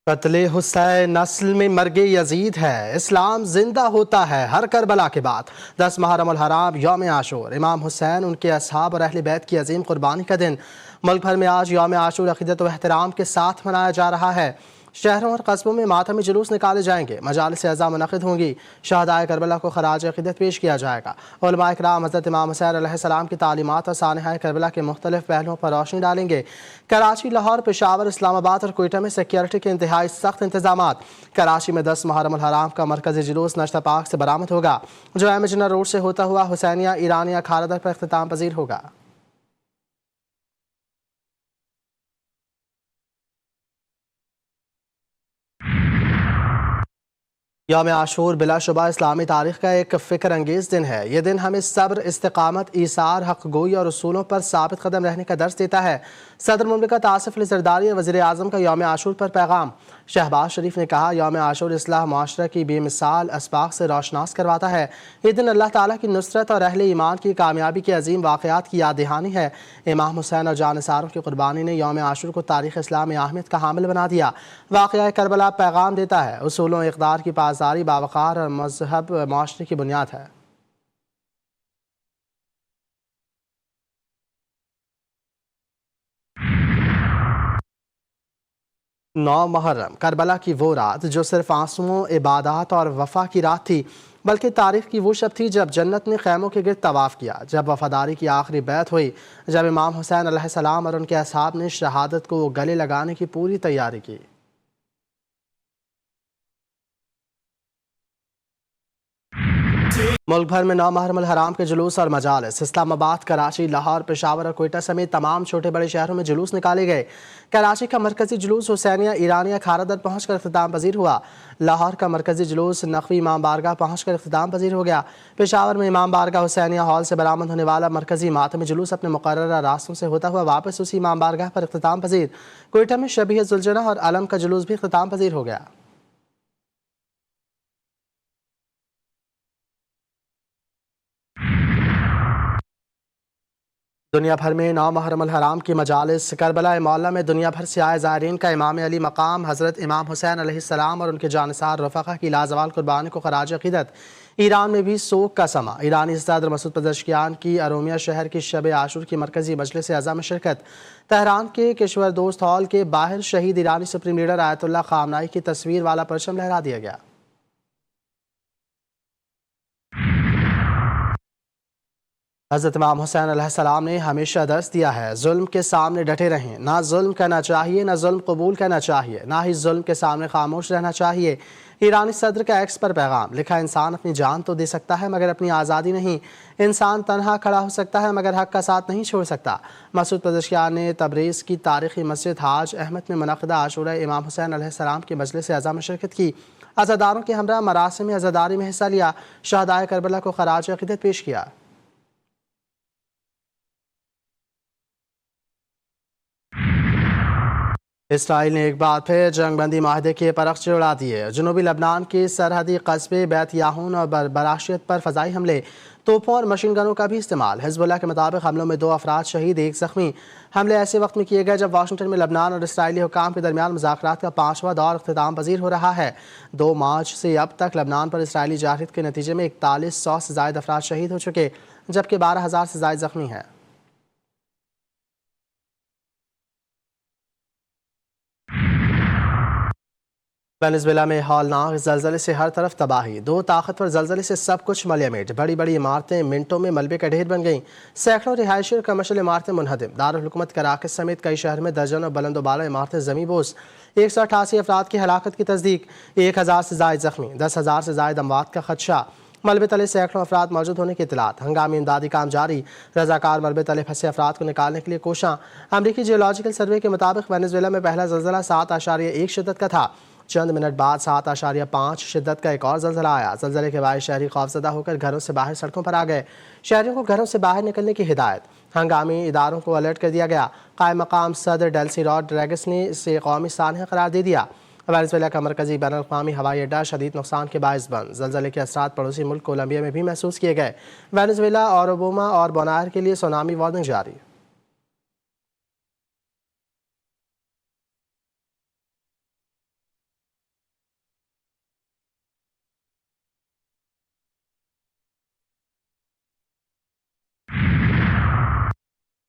قتل حسین نسل میں مرگ یزید ہے، اسلام زندہ ہوتا ہے ہر کربلا کے بعد۔ 10 محرم الحرام یوم عاشور، امام حسین، ان کے اصحاب اور اہل بیت کی عظیم قربانی کا دن۔ ملک بھر میں آج یوم عاشور عقیدت و احترام کے ساتھ منایا جا رہا ہے۔ شہروں اور قصبوں میں ماتمی جلوس نکالے جائیں گے، مجالس اعزاء منعقد ہوں گی، شہدائے کربلا کو خراج عقیدت پیش کیا جائے گا۔ علماء کرام حضرت امام حسین علیہ السلام کی تعلیمات اور سانحہ کربلا کے مختلف پہلوؤں پر روشنی ڈالیں گے۔ کراچی، لاہور، پشاور، اسلام آباد اور کوئٹہ میں سیکیورٹی کے انتہائی سخت انتظامات۔ کراچی میں 10 محرم الحرام کا مرکزی جلوس نشتہ پاک سے برآمد ہوگا، جو ایم جنرل روڈ سے ہوتا ہوا حسینیہ ایرانیہ کھارا در پر اختتام پذیر ہوگا۔ یوم عاشور بلا شبہ اسلامی تاریخ کا ایک فکر انگیز دن ہے۔ یہ دن ہمیں صبر، استقامت، ایثار، حق گوئی اور اصولوں پر ثابت قدم رہنے کا درس دیتا ہے۔ صدر مملکت آصف علی زرداری اور وزیر اعظم کا یوم عاشور پر پیغام۔ شہباز شریف نے کہا، یوم عاشور اصلاح معاشرہ کی بے مثال اسباق سے روشناس کرواتا ہے۔ یہ دن اللہ تعالیٰ کی نصرت اور اہل ایمان کی کامیابی کے عظیم واقعات کی یاد دہانی ہے۔ امام حسین اور جانثاروں کی قربانی نے یوم عاشور کو تاریخ اسلام میں اہمیت کا حامل بنا دیا۔ واقعہ کربلا پیغام دیتا ہے، اصولوں، اقدار کی پاسداری، باوقار اور مذہب معاشرے کی بنیاد ہے۔ 9 محرم، کربلا کی وہ رات جو صرف آنسوؤں، عبادات اور وفا کی رات تھی، بلکہ تاریخ کی وہ شب تھی جب جنت نے خیموں کے گرد طواف کیا، جب وفاداری کی آخری بیعت ہوئی، جب امام حسین علیہ السلام اور ان کے اصحاب نے شہادت کو گلے لگانے کی پوری تیاری کی۔ ملک بھر میں 9 محرم الحرام کے جلوس اور مجالس۔ اسلام آباد، کراچی، لاہور، پشاور اور کوئٹہ سمیت تمام چھوٹے بڑے شہروں میں جلوس نکالے گئے۔ کراچی کا مرکزی جلوس حسینیہ ایرانیہ کھارا در پہنچ کر اختتام پذیر ہوا۔ لاہور کا مرکزی جلوس نقوی امام بارگاہ پہنچ کر اختتام پذیر ہو گیا۔ پشاور میں امام بارگاہ حسینیہ ہال سے برآمد ہونے والا مرکزی ماتمی جلوس اپنے مقررہ راستوں سے ہوتا ہوا واپس اسی امام بارگاہ پر اختتام پذیر۔ کوئٹہ میں شبیہ ذوالجناح اور علم کا جلوس بھی اختتام پذیر ہو گیا۔ دنیا بھر میں 9 محرم الحرام کی مجالس۔ کربلا معلیٰ میں دنیا بھر سے آئے زائرین کا امام علی مقام حضرت امام حسین علیہ السلام اور ان کے جانثار رفقا کی لازوال قربانی کو خراج عقیدت۔ ایران میں بھی سوگ کا سماں۔ ایرانی صدر مسعود پزشکیان کی ارومیہ شہر کی شب عاشور کی مرکزی مجلس اعزاء میں شرکت۔ تہران کے کشور دوست ہال کے باہر شہید ایرانی سپریم لیڈر آیت اللہ خامنائی کی تصویر والا پرچم لہرا دیا گیا۔ حضرت امام حسین علیہ السلام نے ہمیشہ درس دیا ہے، ظلم کے سامنے ڈٹے رہیں، نہ ظلم کرنا چاہیے، نہ ظلم قبول کرنا چاہیے، نہ ہی ظلم کے سامنے خاموش رہنا چاہیے۔ ایرانی صدر کا ایکس پر پیغام لکھا، انسان اپنی جان تو دے سکتا ہے مگر اپنی آزادی نہیں، انسان تنہا کھڑا ہو سکتا ہے مگر حق کا ساتھ نہیں چھوڑ سکتا۔ مسعود پزشکیان نے تبریز کی تاریخی مسجد حاج احمد میں منعقدہ عاشورہ امام حسین علیہ السلام کی مجلس اعزاء میں شرکت کی، عزاداروں کے ہمراہ مراسم عزاداری میں حصہ لیا، شہدائے کربلا کو خراج عقیدت پیش کیا۔ اسرائیل نے ایک بار پھر جنگ بندی معاہدے کے پرچے اڑا دیے۔ جنوبی لبنان کے سرحدی قصبے بیت یاہون اور براشیت پر فضائی حملے، توپوں اور مشین گنوں کا بھی استعمال۔ حزب اللہ کے مطابق حملوں میں 2 افراد شہید، 1 زخمی۔ حملے ایسے وقت میں کیے گئے جب واشنگٹن میں لبنان اور اسرائیلی حکام کے درمیان مذاکرات کا 5واں دور اختتام پذیر ہو رہا ہے۔ 2 مارچ سے اب تک لبنان پر اسرائیلی جارحیت کے نتیجے میں 4100 سے زائد افراد شہید ہو چکے، جبکہ 12000 سے زائد زخمی ہیں۔ وینزویلا میں ہولناک زلزلے سے ہر طرف تباہی، 2 طاقتور زلزلے سے سب کچھ ملیا میٹ، بڑی بڑی عمارتیں منٹوں میں ملبے کا ڈھیر بن گئیں، سینکڑوں رہائشی اور کمرشل عمارتیں منہدم۔ دارالحکومت کراکس سمیت کئی شہر میں درجنوں بلند و بالا عمارتیں زمیں بوس، 188 افراد کی ہلاکت کی تصدیق، 1000 سے زائد زخمی، 10,000 سے زائد اموات کا خدشہ، ملبے تلے سینکڑوں افراد موجود ہونے کی اطلاعات، ہنگامی امدادی کام جاری، رضاکار ملبے تلے پھنسے افراد کو نکالنے کے لیے کوشاں۔ امریکی جیولوجیکل سروے کے مطابق وینزویلا میں پہلا زلزلہ 7.1 شدت کا تھا، چند منٹ بعد 7.5 شدت کا ایک اور زلزلہ آیا۔ زلزلے کے باعث شہری خوفزدہ ہو کر گھروں سے باہر سڑکوں پر آ گئے، شہریوں کو گھروں سے باہر نکلنے کی ہدایت، ہنگامی اداروں کو الرٹ کر دیا گیا۔ قائم مقام صدر ڈیلسی روڈریگس نے اسے قومی سانحہ قرار دے دیا۔ وینزویلا کا مرکزی بین الاقوامی ہوائی اڈہ شدید نقصان کے باعث بند۔ زلزلے کے اثرات پڑوسی ملک کولمبیا میں بھی محسوس کیے گئے۔ وینزویلا، اوروبوما اور بونائر کے لیے سونامی وارننگ جاری۔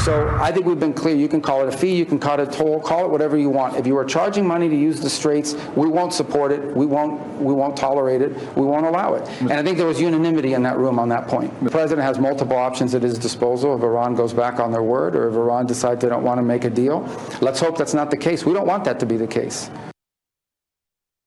So I think we've been clear. You can call it a fee, you can call it a toll, call it whatever you want. If you are charging money to use the straits, we won't support it. We won't tolerate it. We won't allow it. And I think there was unanimity in that room on that point. The president has multiple options at his disposal if Iran goes back on their word or if Iran decides they don't want to make a deal. Let's hope that's not the case. We don't want that to be the case.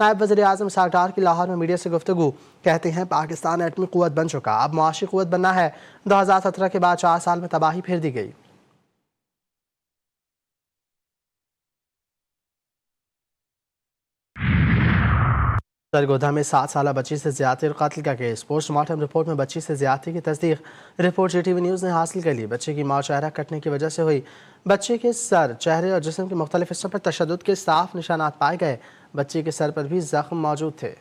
نائب وزیر اعظم اسحاق ڈار کی لاہور میں media سے گفتگو، کہتے ہیں پاکستان ایٹمی قوت بن چکا، اب معاشی قوت بننا ہے۔ 2017 کے بعد 4 سال میں تباہی پھیر دی گئی۔ سرگودھا میں 7 سالہ بچی سے زیادتی اور قتل کا کیس، پوسٹ مارٹم رپورٹ میں بچی سے زیادتی کی تصدیق۔ Report G T V news نے حاصل کر لی۔ بچے کی موت چہرہ کٹنے کی وجہ سے ہوئی۔ بچے کے سر، چہرے اور جسم کے مختلف حصوں پر تشدد کے صاف نشانات پائے گئے۔ بچی کے سر پر بھی زخم موجود تھے۔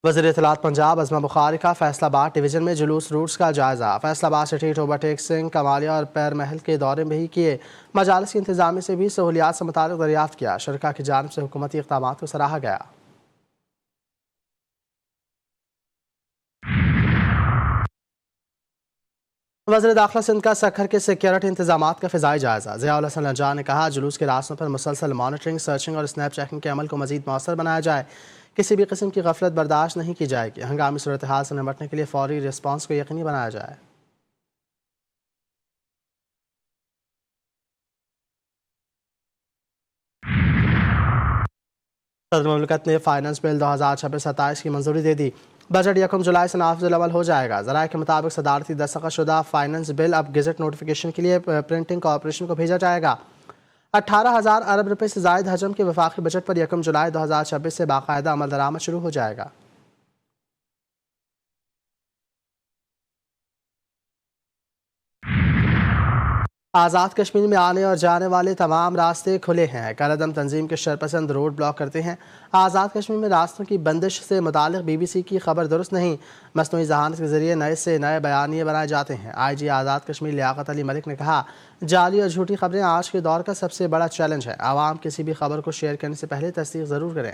وزیر اطلاعات پنجاب عظمہ بخاری کا فیصل آباد ڈویژن میں جلوس روٹس کا جائزہ۔ فیصل آباد سٹریٹ اوورٹیک سنگھ، کمالیہ اور پیر محل کے دورے میں ہی کیے۔ مجالس کی انتظامیہ سے بھی سہولیات سے متعلق دریافت کیا۔ شرکاء کی جانب سے حکومتی اقدامات کو سراہا گیا۔ وزیر داخلہ سندھ کا سکھر کے سیکیورٹی انتظامات کا فضائی جائزہ۔ ضیاء الحسن لنجار نے کہا، جلوس کے راستوں پر مسلسل مانیٹرنگ، سرچنگ اور سنیپ چیکنگ کے عمل کو مزید مؤثر بنایا جائے۔ کسی بھی قسم کی غفلت برداشت نہیں کی جائے گی۔ ہنگامی صورتحال سے نمٹنے کے لیے فوری رسپانس کو یقینی بنایا جائے۔ صدر مملکت نے فائنانس بل 2026-27 کی منظوری دے دی۔ بجٹ 1 جولائی سے نافذ العمل ہو جائے گا۔ ذرائع کے مطابق صدارتی دستخط شدہ فائنانس بل اب گزٹ نوٹیفیکیشن کے لیے پرنٹنگ کارپوریشن کو بھیجا جائے گا۔ 18,000 ارب روپے سے زائد حجم کے وفاقی بجٹ پر 1 جولائی 2026 سے باقاعدہ عمل درآمد شروع ہو جائے گا۔ آزاد کشمیر میں آنے اور جانے والے تمام راستے کھلے ہیں۔ کالعدم تنظیم کے شرپسند روڈ بلاک کرتے ہیں۔ آزاد کشمیر میں راستوں کی بندش سے متعلق بی بی سی کی خبر درست نہیں۔ مصنوعی ذہانت کے ذریعے نئے سے نئے بیانیے بنائے جاتے ہیں۔ آئی جی آزاد کشمیر لیاقت علی ملک نے کہا، جعلی اور جھوٹی خبریں آج کے دور کا سب سے بڑا چیلنج ہے۔ عوام کسی بھی خبر کو شیئر کرنے سے پہلے تصدیق ضرور کریں۔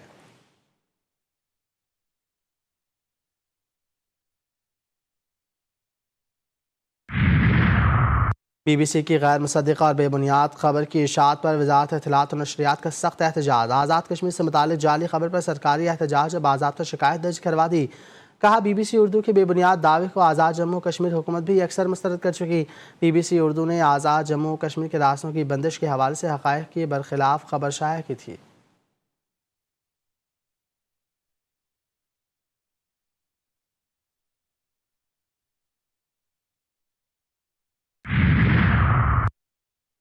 بی بی سی کی غیر مصدقہ اور بے بنیاد خبر کی اشاعت پر وزارت اطلاعات اور نشریات کا سخت احتجاج۔ آزاد کشمیر سے متعلق جعلی خبر پر سرکاری احتجاج اور باضابطہ شکایت درج کروا دی۔ کہا، بی بی سی اردو کے بے بنیاد دعوے کو آزاد جموں کشمیر حکومت بھی اکثر مسترد کر چکی۔ بی بی سی اردو نے آزاد جموں کشمیر کے راستوں کی بندش کے حوالے سے حقائق کی برخلاف خبر شائع کی تھی۔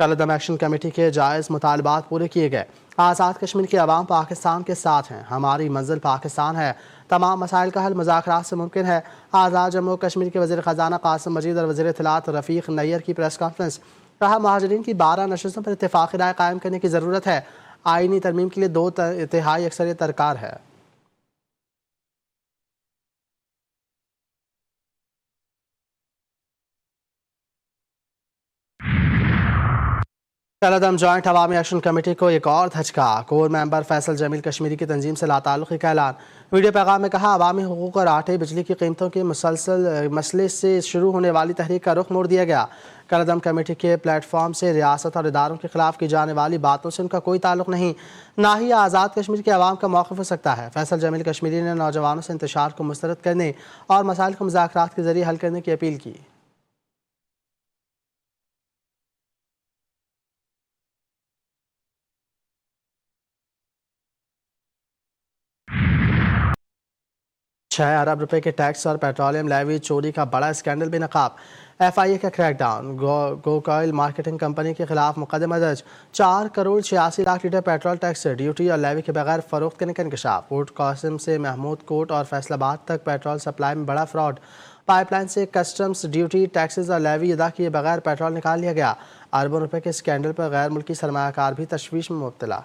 کالعدم ایکشن کمیٹی کے جائز مطالبات پورے کیے گئے۔ آزاد کشمیر کے عوام پاکستان کے ساتھ ہیں، ہماری منزل پاکستان ہے، تمام مسائل کا حل مذاکرات سے ممکن ہے۔ آزاد جموں کشمیر کے وزیر خزانہ قاسم مجید اور وزیر اطلاعات رفیق نیر کی پریس کانفرنس۔ کہا، مہاجرین کی 12 نشستوں پر اتفاقی رائے قائم کرنے کی ضرورت ہے۔ آئینی ترمیم کے لیے 2/3 اکثریت درکار ہے۔ کالعدم جوائنٹ عوامی ایکشن کمیٹی کو ایک اور دھچکا۔ کور ممبر فیصل جمیل کشمیری کی تنظیم سے لا تعلقی کا اعلان۔ ویڈیو پیغام میں کہا، عوامی حقوق اور آٹے بجلی کی قیمتوں کے مسلسل مسئلے سے شروع ہونے والی تحریک کا رخ موڑ دیا گیا۔ کالعدم کمیٹی کے پلیٹ فارم سے ریاست اور اداروں کے خلاف کی جانے والی باتوں سے ان کا کوئی تعلق نہیں، نہ ہی آزاد کشمیر کے عوام کا موقف ہو سکتا ہے۔ فیصل جمیل کشمیری نے نوجوانوں سے انتشار کو مسترد کرنے اور مسائل کو مذاکرات کے ذریعے حل کرنے کی اپیل کی۔ $6 ارب کے ٹیکس اور پیٹرولیم لیوی چوری کا بڑا اسکینڈل بے نقاب۔ ایف آئی اے کا کریک ڈاؤن۔ گوکائل مارکیٹنگ کمپنی کے خلاف مقدمہ درج۔ 4 crore 86 lakh litre petrol tax سے ڈیوٹی اور لیوی کے بغیر فروخت کرنے کا انکشاف۔ پورٹ قاسم سے محمود کوٹ اور فیصل آباد تک پیٹرول سپلائی میں بڑا فراڈ۔ پائپ لائن سے کسٹمز ڈیوٹی، ٹیکسز اور لیوی ادا کیے بغیر پیٹرول نکال لیا گیا۔ اربوں روپے کے اسکینڈل پر غیر ملکی سرمایہ کار بھی تشویش میں مبتلا۔